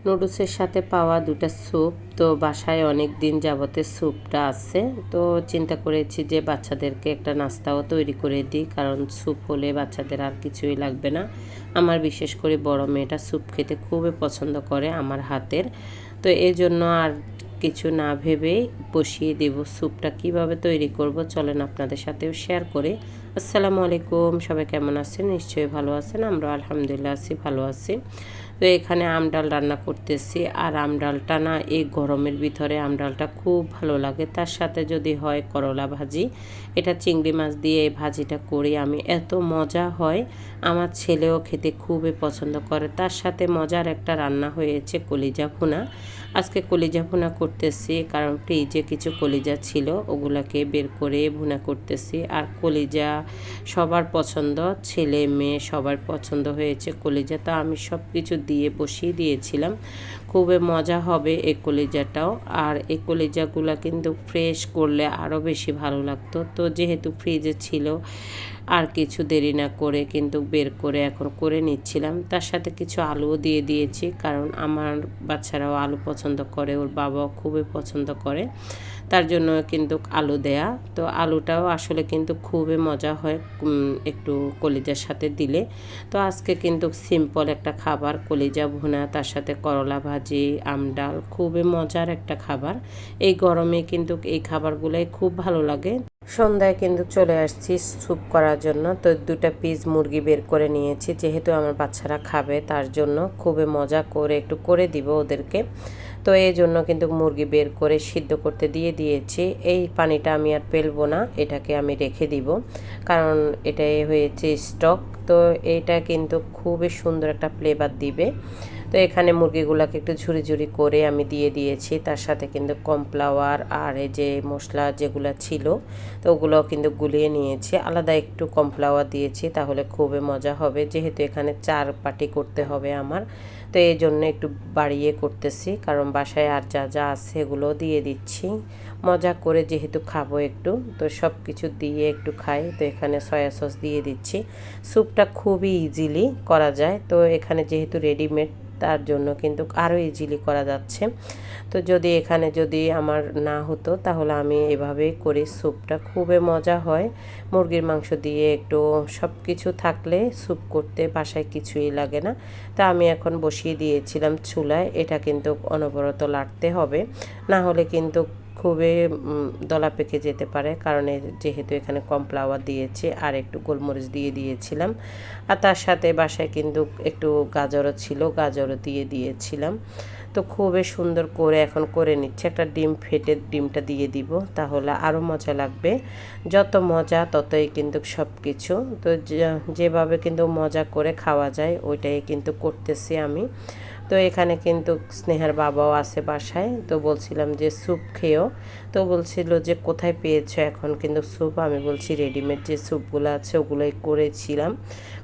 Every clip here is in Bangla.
নুডলসের সাথে পাওয়া দুটা স্যুপ। তো বাসায় অনেক দিন যাবতে স্যুপটা আছে, তো চিন্তা করেছি যে বাচ্চাদেরকে একটা নাস্তাও তৈরি করে দিই, কারণ স্যুপ হলে বাচ্চাদের আর কিছুই লাগবে না। আমার বিশেষ করে বড় মেয়েটা স্যুপ খেতে খুবই পছন্দ করে আমার হাতের। তো এই জন্য আর কিছু না ভেবেই বসিয়ে দেব। স্যুপটা কিভাবে তৈরি করব চলেন আপনাদের সাথেও শেয়ার করি। আসসালামু আলাইকুম, সবাই কেমন আছেন? নিশ্চয়ই ভালো আছেন। আমরা আলহামদুলিল্লাহ আছি, ভালো আছি। তো এখানে আমডাল রান্না করতেছি, আর আমডালটা না এই গরমের ভিতরে আমডালটা খুব ভালো লাগে। তার সাথে যদি হয় করলা ভাজি, এটা চিংড়ি মাছ দিয়ে এই ভাজিটা করি আমি, এত মজা হয়। আমার ছেলেও খেতে খুবই পছন্দ করে। তার সাথে মজার একটা রান্না হয়েছে কলিজা ভুনা। আজকে কলিজা ভুনা করতেছি, কারণ ফ্রিজে কিছু কলিজা ছিল, ওগুলাকে বের করে ভুনা করতেছি। আর কলিজা সবার পছন্দ, ছেলে মেয়ে সবার পছন্দ হয়েছে কলিজা, তো আমি সব কিছু দিয়ে বসিয়ে দিয়েছিলাম। খুবই মজা হবে এই কলিজাটাও। আর এই কলিজাগুলো কিন্তু ফ্রেশ করলে আরও বেশি ভালো লাগতো। তো যেহেতু ফ্রিজে ছিল, আর কিছু দেরি না করে কিন্তু বের করে এখন করে নিচ্ছিলাম। তার সাথে কিছু আলুও দিয়ে দিয়েছি, কারণ আমার বাচ্চারাও আলু পছন্দ করে, ওর বাবাও খুবই পছন্দ করে, তার জন্য কিন্তু আলু দেয়া। তো আলুটাও আসলে কিন্তু খুবই মজা হয় একটু কলিজার সাথে দিলে। তো আজকে কিন্তু সিম্পল একটা খাবার, কলিজা ভুনা, তার সাথে করলা ভাজি, আমডাল, খুবই মজার একটা খাবার। এই গরমে কিন্তু এই খাবারগুলোই খুব ভালো লাগে। সন্ধ্যায় কিন্তু চলে আসছি স্যুপ করার জন্য। তো দুটা পিস মুরগি বের করে নিয়েছি, যেহেতু আমার বাচ্চারা খাবে তার জন্য খুবই মজা করে একটু করে দিব ওদেরকে। তো এই জন্য কিন্তু মুরগি বের করে সিদ্ধ করতে দিয়ে দিয়েছি। এই পানিটা আমি আর ফেলবো না, এটাকে আমি রেখে দিব, কারণ এটাই হয়েছে স্টক। তো এটা কিন্তু খুবই সুন্দর একটা ফ্লেভার দিবে। তো এখানে মুরগিগুলোকে একটু ঝুরি ঝুরি করে আমি দিয়ে দিয়েছি, তার সাথে কিন্তু কর্নফ্লাওয়ার আর এই যে মশলা যেগুলো ছিল তো ওগুলোও কিন্তু গুলিয়ে নিয়েছি। আলাদা একটু কর্নফ্লাওয়ার দিয়েছি, তাহলে খুবই মজা হবে, যেহেতু এখানে 4 পাটি করতে হবে আমার। তো এই জন্য একটু বাড়িয়ে করতেছি, কারণ বাসায় আর যা যা আছে এগুলো দিয়ে দিচ্ছি মজা করে, যেহেতু খাবো একটু, তো সব কিছু দিয়ে একটু খাই। তো এখানে সয়া সস দিয়ে দিচ্ছি। স্যুপটা খুবই ইজিলি করা যায়, তো এখানে যেহেতু রেডিমেড তার জন্য কিন্তু আরও ইজিলি করা যাচ্ছে। তো যদি আমার না হতো তাহলে আমি এভাবেই করি। স্যুপটা খুবই মজা হয়, মুরগির মাংস দিয়ে একটু সব কিছু থাকলে স্যুপ করতে বাসায় কিছুই লাগে না। তা আমি এখন বসিয়ে দিয়েছিলাম চুলায়, এটা কিন্তু অনবরত লাড়তে হবে, না হলে কিন্তু খুবই দলা পেকে যেতে পারে, কারণ যেহেতু এখানে কর্নফ্লাওয়ার দিয়েছি আর একটু গোলমরিচ দিয়ে দিয়েছিলাম। আর তার সাথে বাসায় কিন্তু একটু গাজরও ছিল, গাজরও দিয়ে দিয়েছিলাম। তো খুবই সুন্দর করে এখন করে নিচ্ছে। একটা ডিম ফেটে ডিমটা দিয়ে দিব, তাহলে আরও মজা লাগবে। যত মজা ততই কিন্তু সব কিছু। তো যেভাবে কিন্তু মজা করে খাওয়া যায় ওইটাই কিন্তু করতেছি আমি। তো এখানে কিন্তু স্নেহার বাবাও আছে বাসায়, তো বলছিলাম যে স্যুপ খেয়েও, তো বলছিল যে কোথায় পেয়েছো এখন কিন্তু স্যুপ। আমি বলছি রেডিমেড যে স্যুপগুলো আছে ওগুলোই করেছিলাম।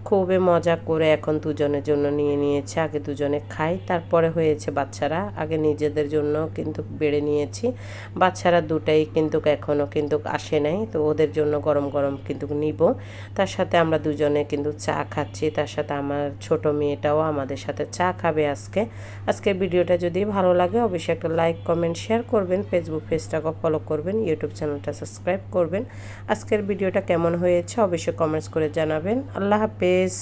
খুবই মজা করে এখন দুজনের জন্য নিয়ে নিয়েছে, আগে দুজনে খাই, তারপরে হয়েছে বাচ্চারা, আগে নিজেদের জন্য কিন্তু বেড়ে নিয়েছি। বাচ্চারা দুটাই কিন্তু এখনও কিন্তু আসে নাই, তো ওদের জন্য গরম গরম কিন্তু নিব। তার সাথে আমরা দুজনে কিন্তু চা খাচ্ছি, তার সাথে আমার ছোট মেয়েটাও আমাদের সাথে চা খাবে আজকের ভিডিওটা যদি ভালো লাগে অবশ্যই একটা লাইক কমেন্ট শেয়ার করবেন, ফেসবুক পেজটাকে ফলো করবেন, ইউটিউব চ্যানেলটা সাবস্ক্রাইব করবেন। আজকের ভিডিওটা কেমন হয়েছে অবশ্যই কমেন্টস করে জানাবেন। আল্লাহ হাফেজ।